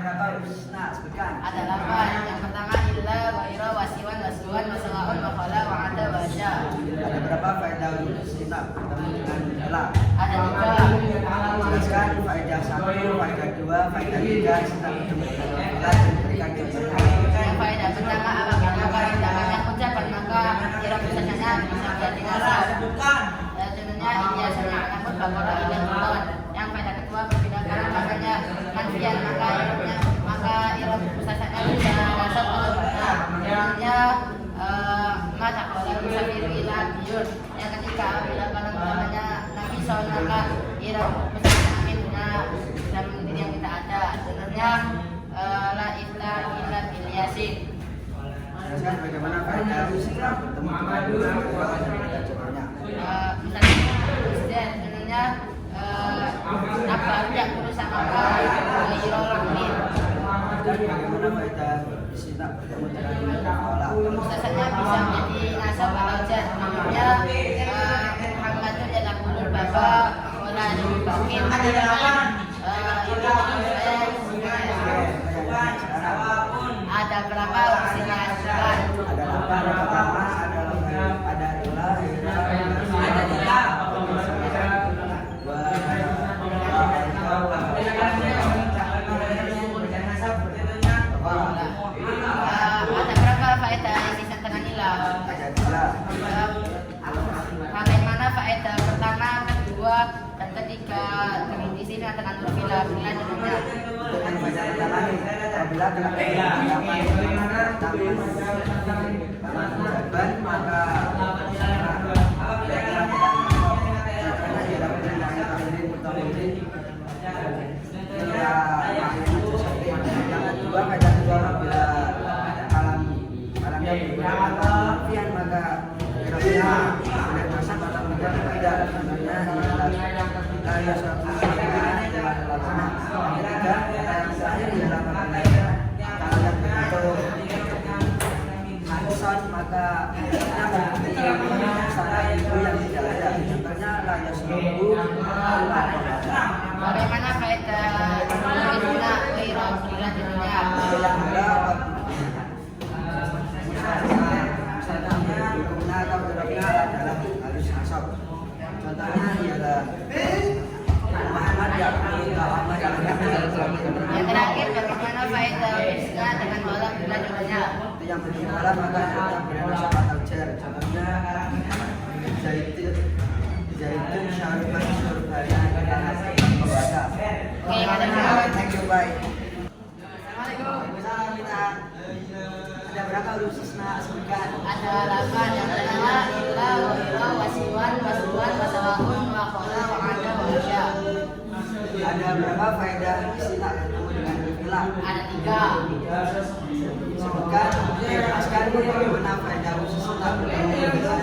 berapa istisna? Sebutkan. Ada 8. Yang pertama illa, ghaira, wasiwan, wasluan, wasawaun, wakhala, wa'ada, wasya. Ada berapa faedah istisna bertemu dengan illa? Ada 3. Jelaskan faedah 1, faedah 2, faedah 3 serta bertemu dengan illa dan berikan contohnya. Yang faedah pertama, apabila perintahnya ucapan maka irab usahanya bisa menjadi nasab. Contohnya biasanya namun bakola ilah buton. Yang faedah kedua, apabila makanya manfian maka irab usahanya bisa nasab atau buton. Contohnya mata kola musafiru ilah biyun. Yang ketiga, apabila namanya nafison maka irab usahanya aminnya dalam diri yang tidak ada. Contohnya la illa illa bil yasin. Jelaskan bagaimana faedah istisna bertemu dengan illa dan berikan contohnya. Misalnya presiden sebenarnya apa yang merusak apa irolakmin. Dan bagaimana faedah istisna bertemu dengan illa? Usahanya bisa menjadi nasab atau jar. Namanya Muhammadun adalah kulul baba wala bakin. Ada berapa usinya? Ada 8. Yang pertama ada illa, ada 3. Ada berapa faedah istisna dengan ilah? Bagaimana faedah pertama, kedua, dan ketiga dengan istisna dengan bila contohnya. Dengan baca pertama nih, apabila telah pendapat jawaban maka yang kedua pada kedua apabila kalamnya menggunakan kemudian maka kira-kira boleh masuk atau tidak sebenarnya ialah suatu yang ketiga yang terakhir ialah apabila kalau yang bentuk hanson maka sana itu yang tidak ada contohnya layar sembuh. Bagaimana faedah istisna ghaira bila contohnya? Contohnya ialah Muhammad Yang terakhir, bagaimana faedah istisna dengan walam bila contohnya? itu yang berbeda walam maka yang bernasab atau jar. Contohnya zaitun syarifan syurbana membaca. Oke, ada Thank you, bye. Assalamualaikum. Ada berapa huruf istisna? Sebutkan. Ada 8. Yang pertama illa, ghaira, wasiwan, wasluan, wasawaun, wakhala, wa'ada, wasya. Ada berapa faedah istisna bertemu dengan illa? Ada 3. Sebutkan, jelaskan bagaimana faedah istisna bertemu dengan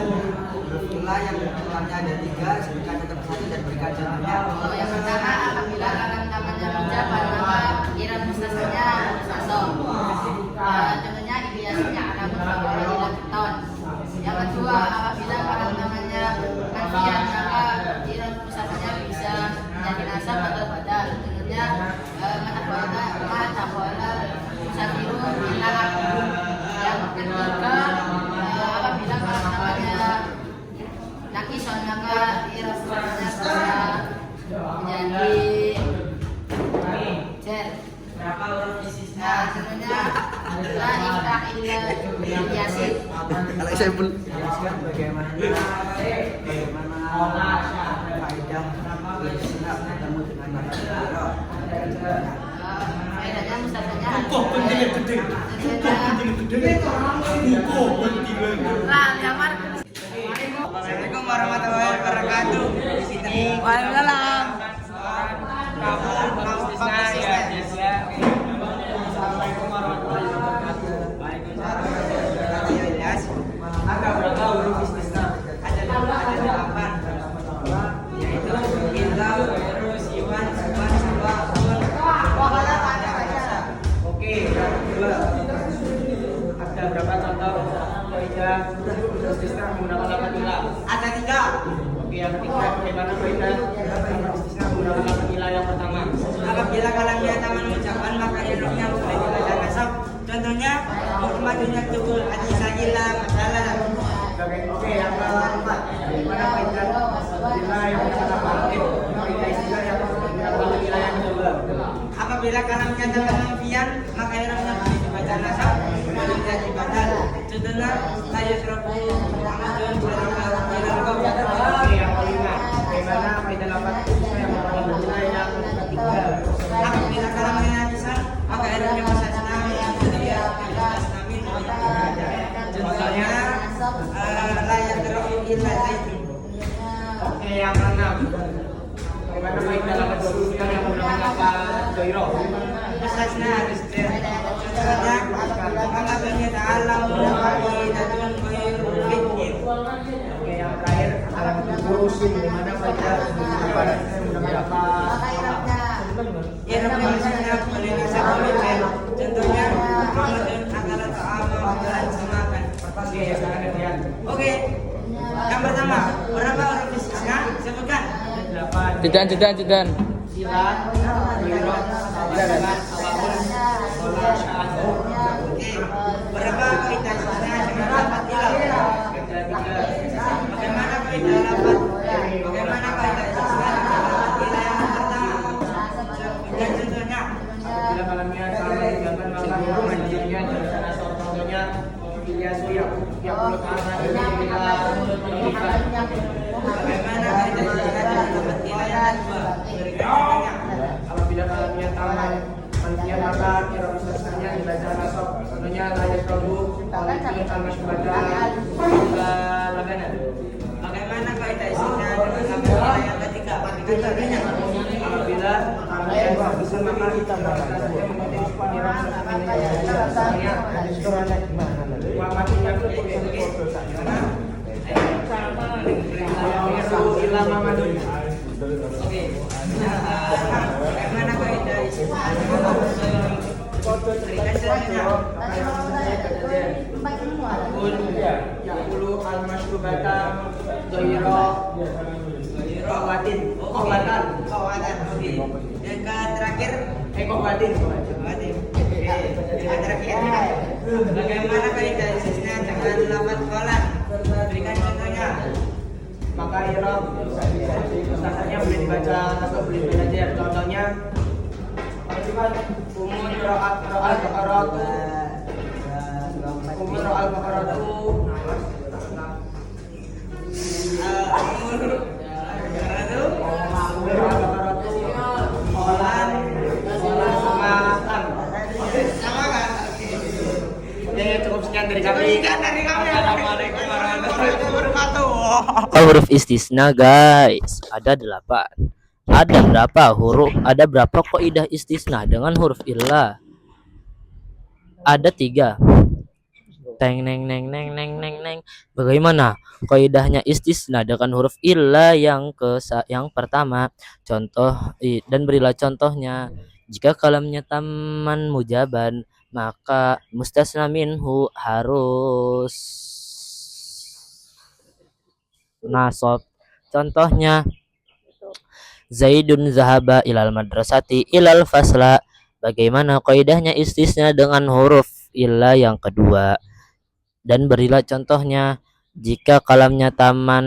huruf illa yang jumlahnya ada 3. Sebutkan satu persatu dan berikan contohnya. Yang pertama, apabila kalam namanya ucapan maka irab mustasanya mustasam. Contohnya ibiasnya anak berbawa ilah beton. Yang kedua, apabila kalam namanya manfian maka irab mustasanya bisa menjadi nasab atau badal. Contohnya matakola musafiru ilah. Yang ketiga, apabila kalam namanya nakison maka irab mustasanya bisa menjadi jar. Sebenarnya la ilah illa yasin. Kalau saya pun jelaskan bagaimana faedah istisna bertemu dengan illa. Faedahnya mustasanya gede. Assalamualaikum warahmatullahi wabarakatuh. Di sini Waalaikumsalam. Assalamualaikum warahmatullahi wabarakatuh. ada berapa huruf istisna? Ada 8. Yaitu illa, siwan, suwan, sawa, sun. Oke, dua. Ada berapa contoh faedah istisna menggunakan lafaz illa? Ada 3. Oke, yang ketiga bagaimana faedah istisna menggunakan lafaz illa yang pertama? Apabila kalamnya taman ucapan maka ilmunya madunya tubul hati sagila masalah. Oke, yang keempat. Bagaimana kaidah istilah yang salah paham? Kaidah istilah yang menggunakan istilah yang kedua. Apabila kalamnya terkemampian maka irobnya boleh dibaca nasab, boleh jadi badal. Contohnya la yusrafu Muhammadun Oke, yang kelima. Bagaimana kaidah lafaz istilah yang menggunakan istilah yang ketiga? apabila kalamnya lisan maka irobnya mustasna dia mustasnamin. Contohnya la yadra'u illa zaitun. Oke, yang keenam. Bagaimana kaidah lafaz istilah yang menggunakan lafaz dhairah? Mustasna harus dia. Contohnya maka bani ta'ala mudafa'idatun ghairu fithin. Oke, yang terakhir alam urusin di mana kaidah istilah yang menggunakan lafaz Irobnya mustasna boleh nasab boleh jar. Contohnya Muhammadun akala ta'ama makanan semakan. Oke, yang kemudian Oke, yang pertama berapa huruf istisna? Sebutkan. 8 Jidan. sila, wirot, awalan, awalun, bola, syahadu. Oke, berapa kaidah istisna dengan lafaz ilal? Bagaimana kaidah lafaz? Bagaimana kaidah istisna dengan lafaz ilal yang pertama? Dan contohnya, Bila malamnya sama meninggalkan maka mandirinya dan salah satu contohnya Ilyasu yang mulut karena ini bila meninggalkan. bagaimana kaidah istisna dengan lafaz ilal yang kedua? Berikan contohnya. Apabila malamnya taman manusia maka kira istisnanya dibaca nasab. Contohnya layak robu, walaupun sama syubada, juga lagana. Bagaimana kaidah istisna dengan lafaz ilal yang ketiga? Berikan contohnya. Apabila malamnya bisa maka kita saja mengikuti kira istisnanya. Wa matinya itu Miru ila Mamadun. Oke, bagaimana kaidah istisna dengan lafaz ilal? Berikan contohnya. Yaqulu al-mashrubata dhaira qawatin. Qawatan. Kawadan. Oke. Yang terakhir, Qawatin. Kawadan. Oke. Yang terakhir, bagaimana kaidah istisna dengan lafaz qalan? Berikan contohnya. Maka i'rab ustaznya boleh dibaca atau boleh belajar. Contohnya umur ra'al baqaratu umur ra'al baqaratu Umur Radu umur ra'al baqaratu qalan makan. sama kan? Ya, cukup sekian dari kami. Assalamualaikum warahmatullahi wabarakatuh. Huruf istisna guys ada 8. Ada berapa huruf? Ada berapa kaidah istisna dengan huruf illah? Ada 3. Teng neng neng neng neng neng neng. Bagaimana kaidahnya istisna dengan huruf illah yang pertama? Dan berilah contohnya. Jika kalamnya taman mujaban maka mustasna minhu harus nasab. Contohnya Zaidun zahaba ilal madrasati ilal fasla. Bagaimana kaidahnya istisna dengan huruf illa yang kedua? Dan berilah contohnya. Jika kalamnya taman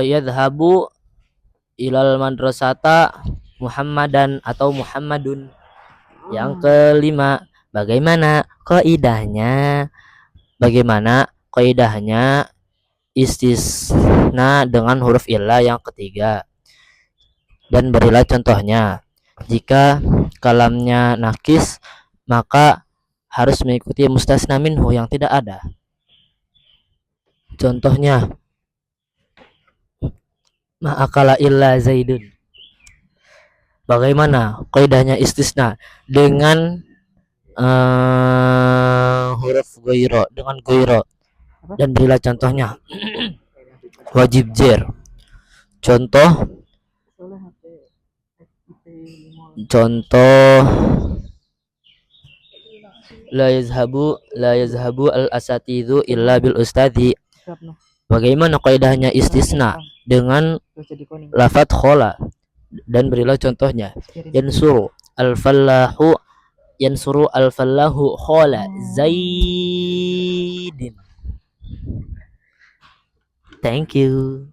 yadhabu ilal madrasata Muhammadan atau Muhammadun. Yang kelima, bagaimana kaidahnya? Bagaimana kaidahnya istisna dengan huruf illah yang ketiga? Dan berilah contohnya. Jika kalamnya nakis maka harus mengikuti mustasna minhu yang tidak ada. Contohnya ma'akala illa zaidun. Bagaimana kaidahnya istisna dengan huruf ghaira, dengan ghaira? Dan berilah contohnya. Wajib jer. Contoh la yazhabu al asatidu illa bil ustadzi. Bagaimana kaidahnya istisna dengan lafadz khola? Dan berilah contohnya. Yansuru al fallahu yansuru al-fallahu khola zaidin. Thank you.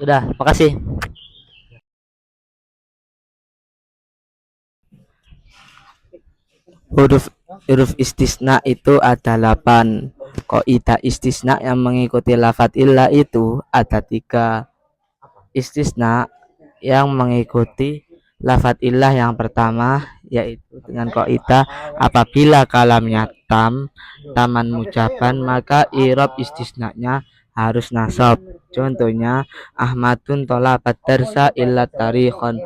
Udah, makasih. Huruf huruf istisna itu ada 8. Kaidah istisna yang mengikuti lafadz illa itu ada 3. Istisna yang mengikuti lafadz illah yang pertama yaitu dengan kaidah apabila kalamnya taman mujaban maka i'rab istisnanya harus nasab. Contohnya Ahmadun tolabat darsa illa tarikhon.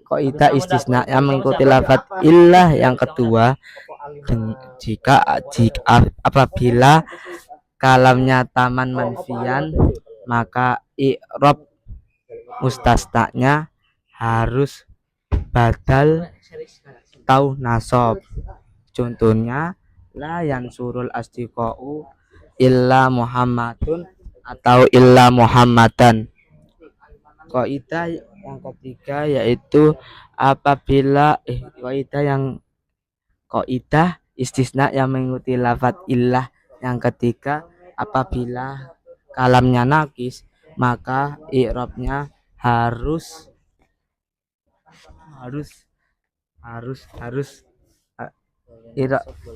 Kaidah istisna yang mengikuti lafadz illah yang kedua jika apabila kalamnya taman manfian maka i'rab mustasnanya harus badal atau nasab. Contohnya la yansurul asdiqa'u illa Muhammadun atau illa Muhammadan. Kaidah yang ketiga yaitu apabila kaidah istisna yang mengikuti lafadz illah yang ketiga apabila kalamnya nakis maka i'rabnya harus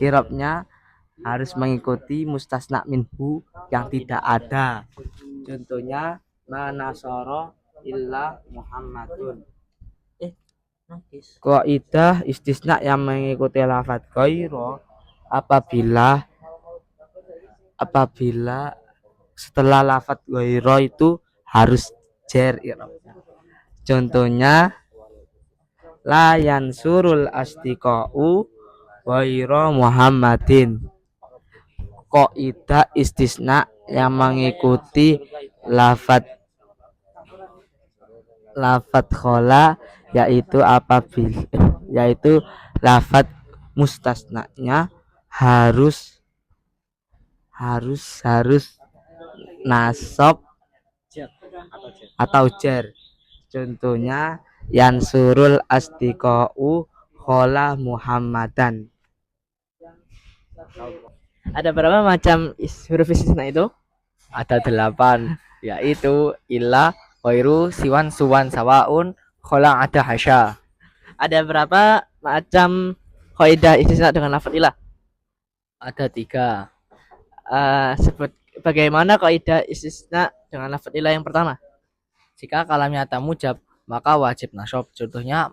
i'rabnya harus mengikuti mustasna minhu yang tidak ada. Contohnya manasara illa Muhammadun. Kaidah istisna yang mengikuti lafadz ghaira apabila setelah lafadz ghaira itu harus jar i'rabnya. Contohnya la yansurul asdiqa'u ghaira Muhammadin. Kaidah istisna yang mengikuti lafadz khola yaitu lafadz mustasnanya harus nasab atau jar. Contohnya yansurul asdiqa'u khola Muhammadan. Ada berapa macam huruf istisna itu? Ada 8, yaitu illa, khairu, siwan, suwan, sawaun, khola, ada hasya. Ada berapa macam kaidah istisna dengan lafadz illah? Ada 3. Bagaimana kaidah istisna dengan lafadz illah yang pertama? Jika kalamnya tamujab maka wajib nasab. Contohnya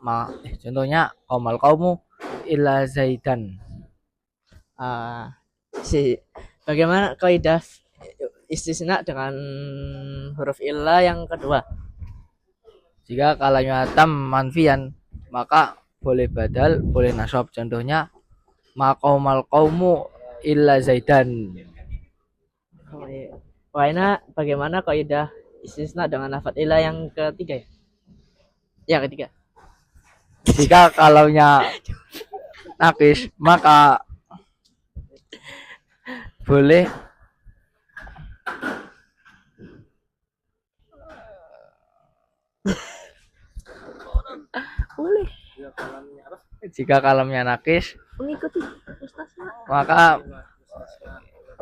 qamal qaumu illa zaidan. Bagaimana kaidah istisna dengan huruf illah yang kedua? Jika kalamnya tam manfian maka boleh badal, boleh nasab. Contohnya maqamal qaumu illa zaidan. Bagaimana kaidah istisna dengan lafadz illah yang ketiga ya? Yang ketiga. Jika kalamnya nakis maka boleh jika kalamnya nakis Mengikuti mustasna. maka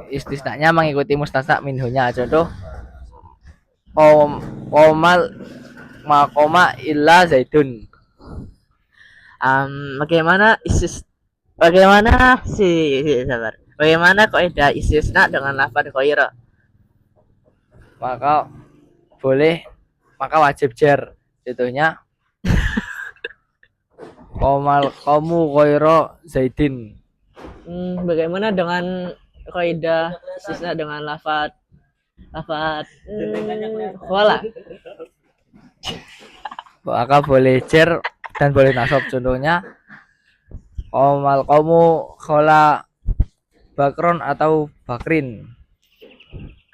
istisnanya mengikuti mustasna minhunya. Contoh qomal maqoma illa zaidun. Bagaimana kaidah istisna dengan lafadz ghaira? Maka wajib jar. Contohnya qomal qamu ghaira zaidin. Bagaimana dengan kaidah istisna dengan lafadz khola? Maka boleh jar dan boleh nasab. Contohnya qomal qamu khola bakron atau bakrin.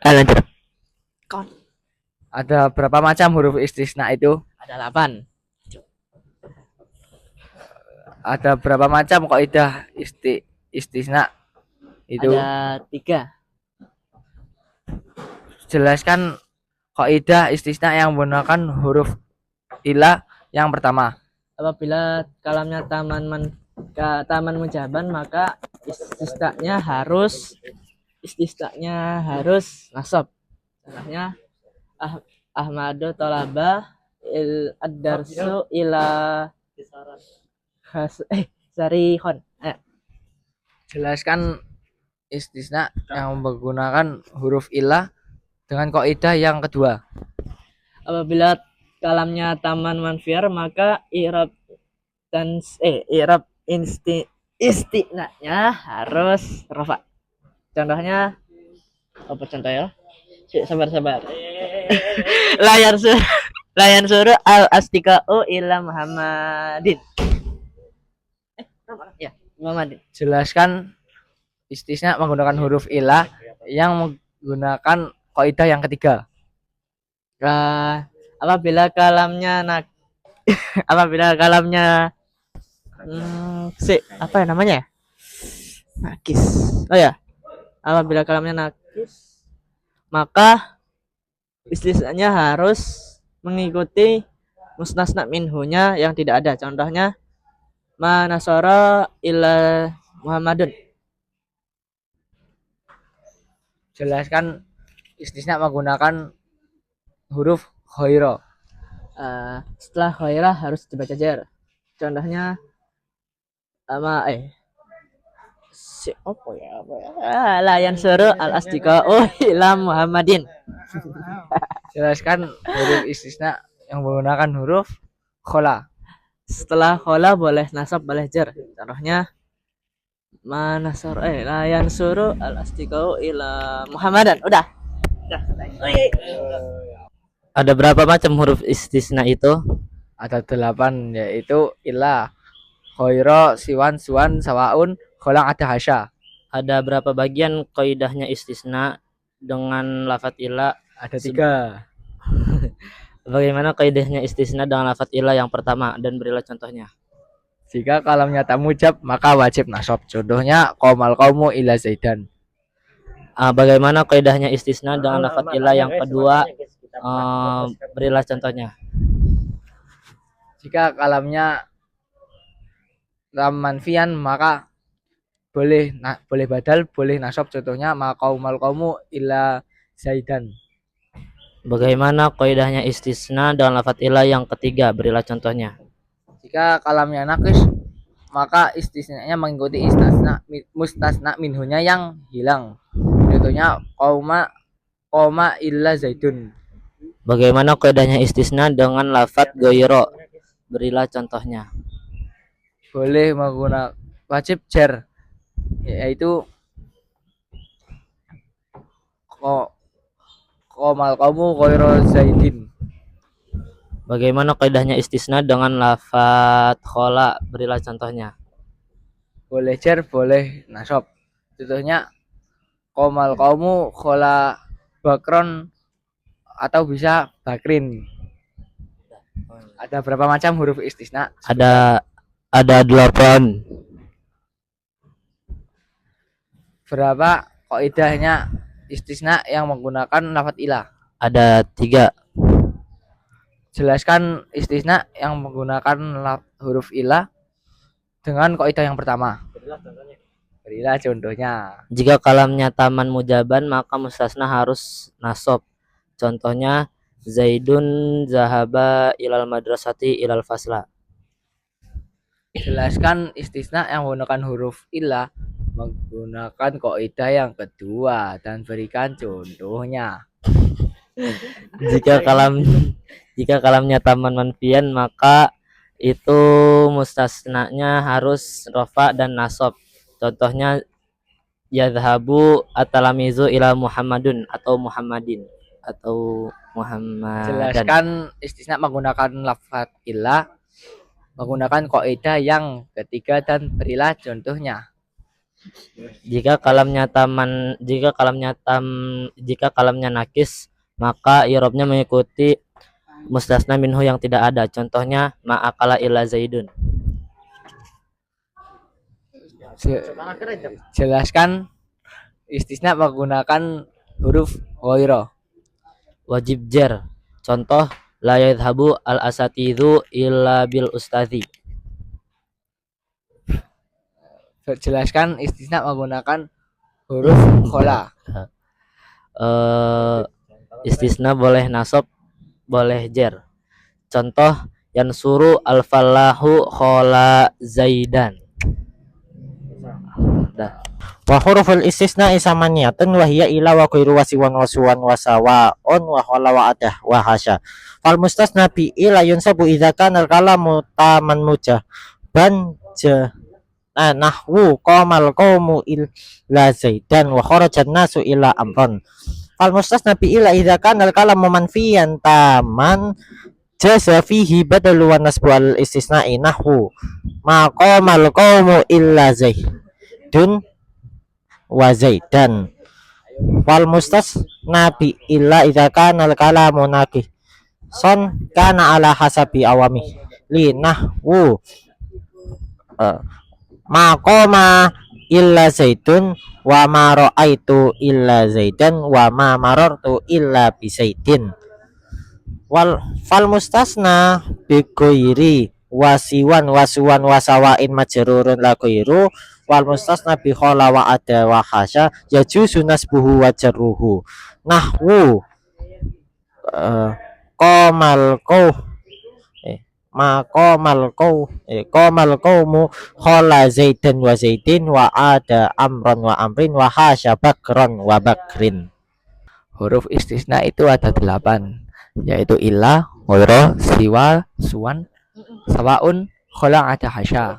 Lanjut. Ada berapa macam huruf istisna itu? Ada 8. Ada berapa macam kaidah istisna itu? Ada 3. Jelaskan kaidah istisna yang menggunakan huruf ilah yang pertama. Apabila kalamnya taman mujaban maka istisnanya harus nasab. Contohnya Ahmadu tolaba ad-darsu ila sarihon. Jelaskan istisna yang menggunakan huruf ilah dengan kaidah yang kedua. Apabila kalamnya taman manfiar maka i'rab istinanya harus rafa. Contohnya apa contohnya? Sabar. Layan suruh al astika'u ila Muhammadin. Ya, Muhammadin. Jelaskan istisna menggunakan huruf ilah yang menggunakan kaidah yang ketiga. Apabila kalamnya apa ya namanya? Nakis. Oh ya. Apabila kalamnya nakis maka istisnanya harus mengikuti mustasna minhunya yang tidak ada. Contohnya manasara ila Muhammadun. Jelaskan istisna menggunakan huruf ghaira. Setelah ghaira harus dibaca jar. Contohnya layan suruh al astika'u ila Muhammadin. Jelaskan huruf istisna yang menggunakan huruf khola. Setelah khola boleh nasab boleh jar. Contohnya layan suruh al astika'u ila Muhammadan. Udah. Ada berapa macam huruf istisna itu? Ada 8, yaitu ilah, ghaira, siwan, suwan, sawaun, kholang, ada hasya. Ada berapa bagian kaidahnya istisna dengan lafadz ilah? Ada 3. Bagaimana kaidahnya istisna dengan lafadz ilah yang pertama dan berilah contohnya? Jika kalamnya tak mujab maka wajib nasab. Contohnya qomal qaumu ila zaidan. Bagaimana kaidahnya istisna dengan lafadz ilah yang kedua? Berilah contohnya. Jika kalamnya lam manfian maka boleh badal, boleh nasab. Contohnya maqaumal qaumu ila zaidan. Bagaimana kaidahnya istisna dengan lafadz ilah yang ketiga? Berilah contohnya. Jika kalamnya nakis maka istisnanya mengikuti mustasna minhunya yang hilang. Contohnya qoma illa zaidun. Bagaimana kaidahnya istisna dengan lafadz ghaira? Berilah contohnya. Boleh menggunakan wajib jar, yaitu qomal qaumu ghairu zaidin. Bagaimana kaidahnya istisna dengan lafadz khola? Berilah contohnya. Boleh jar, boleh nasab. Contohnya qomal qaumu khola bakron atau bisa bakrin. Ada berapa macam huruf istisna? Ada 8. Berapa kaidahnya istisna yang menggunakan lafadz ilah? Ada 3. Jelaskan istisna yang menggunakan huruf ilah dengan kaidah yang pertama. Berilah contohnya. Jika kalamnya taman mujaban maka mustasna harus nasab. Contohnya Zaidun zahaba ilal madrasati ilal fasla. Jelaskan istisna yang menggunakan huruf ilah menggunakan kaidah yang kedua dan berikan contohnya. Jika kalamnya taman manfian maka itu mustasnanya harus rafa dan nasab. Contohnya yadhhabu at-talamizu ila Muhammadun atau Muhammadin atau Muhammadan. Jelaskan istisna menggunakan lafadz ilah menggunakan kaidah yang ketiga dan berilah contohnya. Jika kalamnya nakis maka i'rabnya mengikuti mustasna minhu yang tidak ada. Contohnya ma'akala illa zaidun. Jelaskan istisna menggunakan huruf ghaira. wajib jar. Contoh la yadhhabu al asatidu illa bil ustadzi. Jelaskan istisna menggunakan huruf khola. Istisna boleh nasab, boleh jar. Contoh yansuru al falahu khola zaidan. Wa huruful istisna isamaniyatun wa hiya ila wa ghairu wasiwan wasuwan wasawaun wa khala wa adah wa hasya. Fal mustasna bi ila yunsabu idza kana al kalamu taman mujaban nahwu qamal qaumu illa zaidan wa kharajat nasu ila amron. Fal mustasna bi ila idza kana al kalamu manfiyan taman jaza fihi badalu wa nasbu al istisna'i nahwu ma qamal qaumu illa zaidun wa zaidan. Wal mustasna bi illa idza kana al kalamu nakih son kana ala hasabi awami li nahwu ma qama illa zaidun wa ma ra'aitu illa zaidan wa ma marartu illa bi zaidin. Fal mustasna bi ghairi wasiwan wasuwan wasawain majrurun la ghairu wal mustasna bi khala wa ada wa hasya yajuzu nasbuhu wa jarruhu nahwu qamal qamal qaumu khala zaidan wa zaidin wa ada amran wa amrin wa hasya bakran wa bakrin. Huruf istisna itu ada 8, yaitu illa, ghairu, siwa, suwan, sawaun, khola, ada hasya.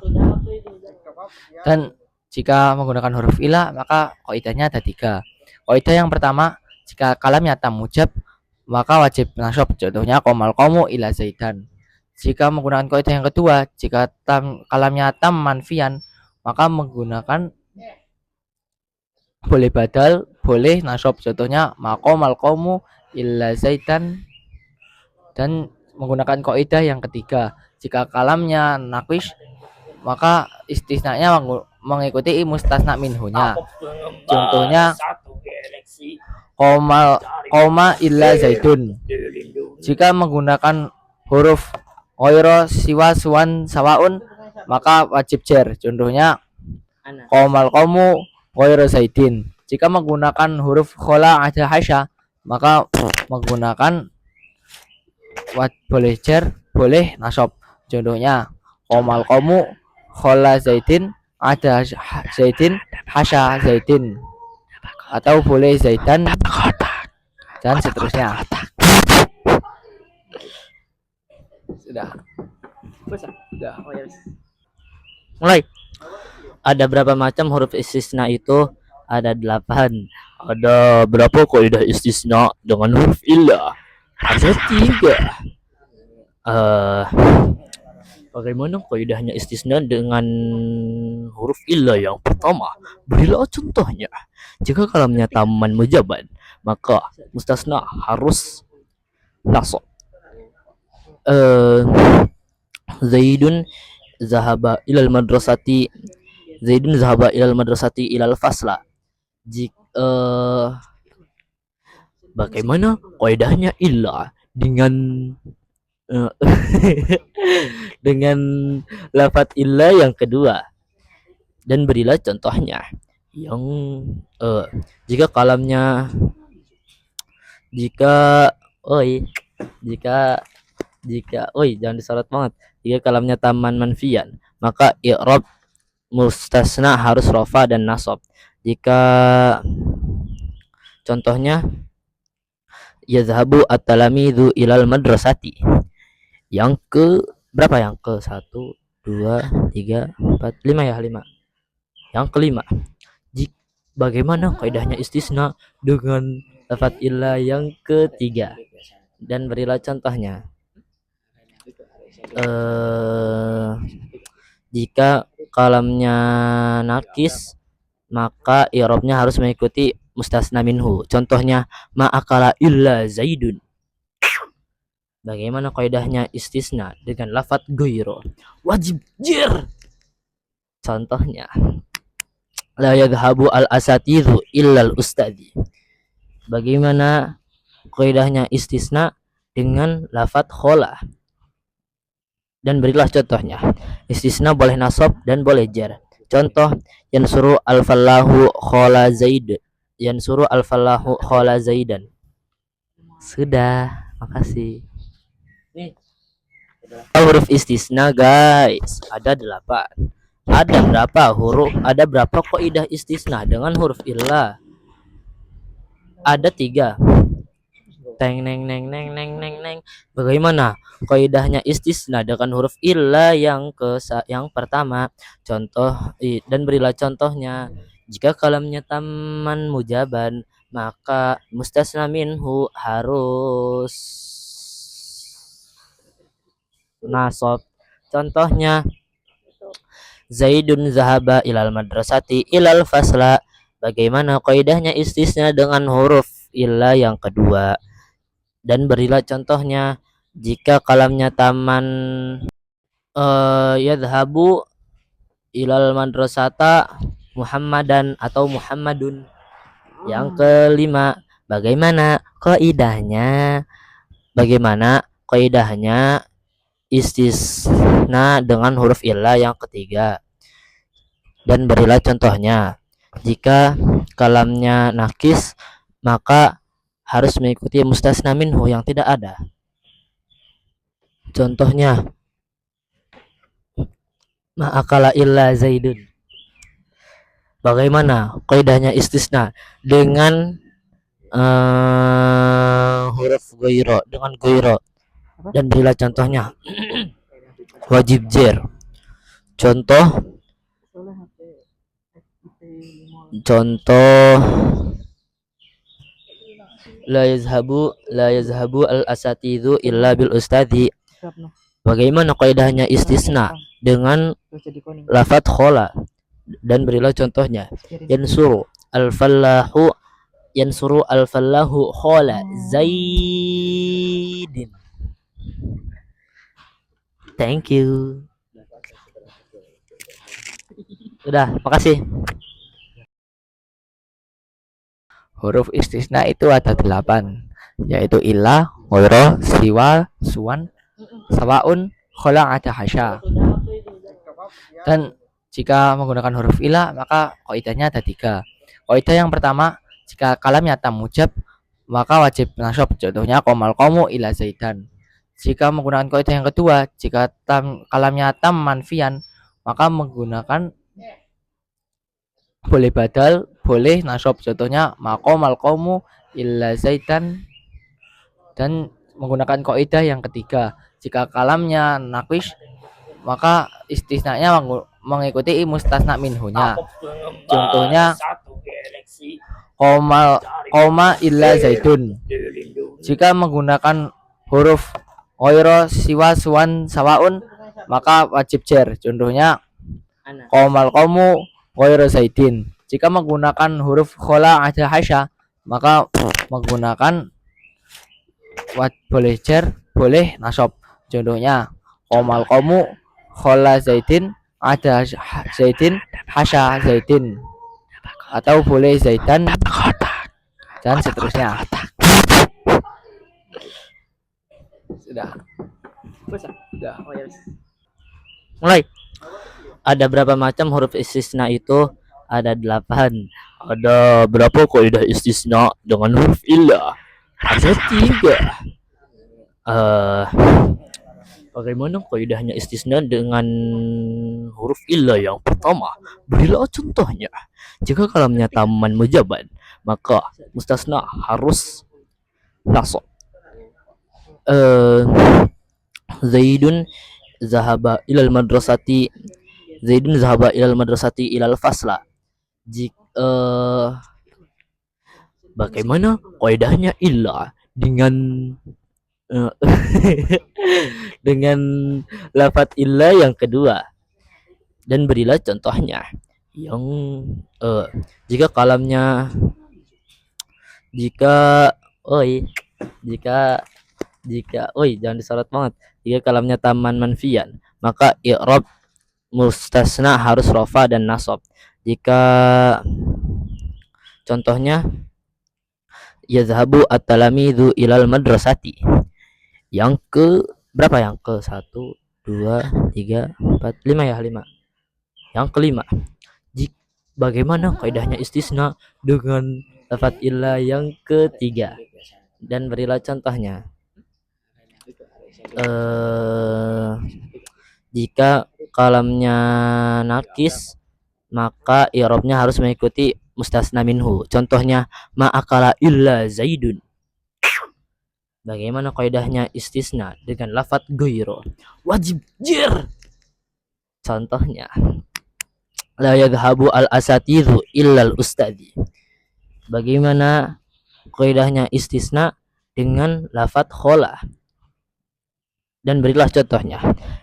Dan jika menggunakan huruf illa maka kaidahnya ada 3. Kaidah yang pertama, jika kalamnya tam mujab maka wajib nasab. Contohnya qamal qaumu ila zaidan. Jika menggunakan kaidah yang kedua, jika kalamnya tam manfian maka menggunakan boleh badal, boleh nasab. Contohnya maqamal qaumu illa zaidan. Dan menggunakan kaidah yang ketiga, jika kalamnya naqis maka istisnanya mengikuti mustasna minhunya. Contohnya qoma illa zaidun. Jika menggunakan huruf ghairu, siwa, suwan, sawaun maka wajib jar. Contohnya qamal qaumu ghairu zaidin. Jika menggunakan huruf khola ada hasya maka menggunakan boleh jar, boleh nasab. Contohnya qamal qaumu khola zaidin ada zaidin hasya zaidin, atau boleh zaidan dan seterusnya. Sudah. Mulai. Ada berapa macam huruf istisna itu? Ada 8. Ada berapa kaidah istisna dengan huruf illa? Ada 3. Bagaimana kaidahnya istisna dengan huruf illa? Yang pertama, berilah contohnya. Jika kalamnya taman mujaban, maka mustasna harus nasab. Zaidun zahaba ilal madrasati, Zaidun zahaba ilal madrasati ilal fasla. Bagaimana kaidahnya illa dengan dengan lafaz illa yang kedua, dan berilah contohnya. Yang jika kalamnya jangan disorot banget. Jika kalamnya taman manfian maka i'rab mustasna harus rofa dan nasab. Jika contohnya yazhabu at-talamidu ilal madrasati, yang ke berapa? Yang ke 1 2 3 4 5 ya, 5. Yang kelima, bagaimana kaidahnya istisna dengan lafaz illa yang ketiga, dan berilah contohnya. Jika kalamnya nakis maka i'rabnya harus mengikuti mustasna minhu. Contohnya ma'akala illa zaidun. Bagaimana kaidahnya istisna dengan lafaz ghairu? Wajib jar. Contohnya la yadhhabu al asatidu illa al ustadi. Bagaimana kaidahnya istisna dengan lafat khola. Dan berilah contohnya. Istisna boleh nasab dan boleh jar. Contoh, yansuru al-fallahu khola zaid. Yansuru al-fallahu khola zaidan. Sudah, makasih. Nih, huruf istisna guys, ada 8. Ada berapa huruf? Ada berapa kaidah istisna dengan huruf illah? Ada 3. Teng neng neng neng neng neng neng. Bagaimana kaidahnya istisna dengan huruf illah yang pertama? Contoh dan berilah contohnya. Jika kalamnya taman mujaban, maka mustasna minhu harus nasab. Contohnya, Zaidun zahaba ilal madrasati ilal fasla. Bagaimana kaidahnya istisna dengan huruf illah yang kedua? Dan berilah contohnya. Jika kalamnya taman yadhabu ilal madrasata Muhammadan atau Muhammadun. Yang kelima, bagaimana kaidahnya? Bagaimana kaidahnya istisna dengan huruf illah yang ketiga? Dan berilah contohnya. Jika kalamnya nakis, maka harus mengikuti mustasna minhu yang tidak ada. Contohnya, ma'akala illa zaidun. Bagaimana kaidahnya istisna dengan huruf ghaira, dengan ghaira? Dan berilah contohnya. Wajib jar. Contoh la yazhabu al asatidu illa bil ustadi. Bagaimana kaidahnya istisna dengan lafat khola? Dan berilah contohnya. Yansuru al-fallahu khola zaidin. Thank you. Udah, makasih. Huruf istisna itu ada 8, yaitu ilah, ghaira, siwa, suwan, sawaun, khola ada hasya. Dan jika menggunakan huruf ilah, maka kaidahnya ada 3. Kaidah yang pertama, jika kalamnya tam mujab, maka wajib nasab. Contohnya qomal qomu ila zaidan. Jika menggunakan kaidah yang kedua, jika kalamnya tam manfian, maka menggunakan boleh badal, boleh nasab. Contohnya maqamal qaumu illa zaidan. Dan menggunakan kaidah yang ketiga, jika kalamnya nakwish, maka istisnanya mengikuti mustasna minhunya. Contohnya qoma illa zaidun. Jika menggunakan huruf ghaira, siwa, suwan, sawaun, maka wajib jar. Contohnya qomal qaumu ghaira zaidin. Jika menggunakan huruf khola ada hasya, maka menggunakan boleh jar, boleh nasab. Contohnya qomal qaumu khola zaidin ada zaidin hasya zaidin, atau boleh zaidan dan seterusnya. Sudah. Mulai. Ada berapa macam huruf istisna itu? Ada 8. Ada berapa kaidah istisna dengan huruf illah? Ada 3. Bagaimana kaidahnya istisna dengan huruf illah yang pertama? Berilah contohnya. Jika kalamnya taman mujaban, maka mustasna harus nasab. Zaidun zahaba ilal madrasati ilal fasla. Bagaimana kaidahnya illah dengan dengan lafat illah yang kedua? Dan berilah contohnya. Yang jika kalamnya jangan disorot banget. Jika kalamnya taman manfian, maka i'rab mustasna harus rofa dan nasab. Jika contohnya yadhhabu at-talamidu ilal madrasati. Yang ke berapa? Yang ke 1 2 3 4 5 ya, 5. Yang kelima, bagaimana kaidahnya istisna dengan lafaz illa yang ketiga? Dan berilah contohnya. Jika kalamnya nakis, maka i'rabnya harus mengikuti mustasna minhu. Contohnya ma'akala illa zaidun. Bagaimana kaidahnya istisna dengan lafaz ghairu? Wajib jer. Contohnya la yadhhabu al asatidu illal ustadi. Bagaimana kaidahnya istisna dengan lafaz khola? Dan berilah contohnya.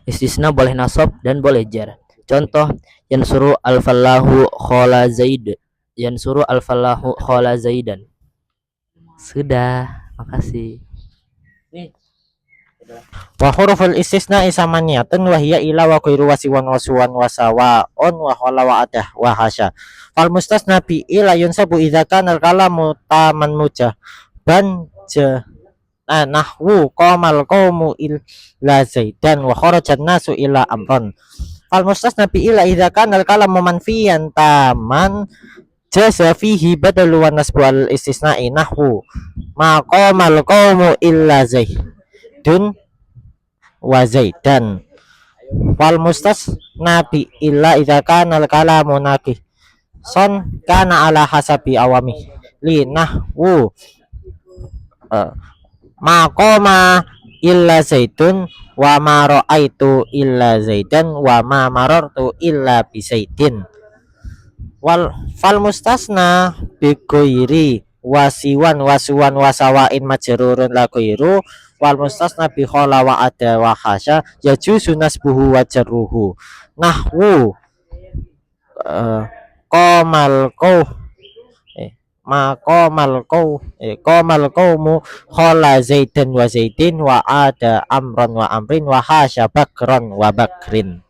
Istisna boleh nasab dan boleh jar. Contoh yansuru al-fallahu khola zaid. Yansuru al-fallahu khola zaidan. Sudah, makasih. Wa huruful istisna isamaniyatun wa hiya ila wa ghairu wa siwan wa suwan wa sawaun wa khala wa adah wa hasya. Fal mustasna bi ila yunsabu idza kana al-kalamu taman mujaban nahwu qamal qaumu illa zaidan wa kharajan nasu ila amron. Fal mustasna bi ila idza kana al-kalamu manfiyan taman jaza fihi badalu wa nasbu al istisna'i nahwu ma qamal qaumu illa zaidun wa zaidan. Wal mustasna bi illa idza kana al kalamu son kana ala hasabi awami li nahwu ma qama illa zaidun wa ma ra'aitu illa zaidan wa ma marartu illa bi zaidin. Fal mustasna bi ghairi wasiwan wasuwan wasawain majrurun la ghairu wal mustasna bi khala wa ada wa hasya yajuzu nasbuhu wa jarruhu nahwu qamal qaw ma qamal qaumu khala zaidan wa zaidin wa ada amran wa amrin wa hasya bakran wa bakrin.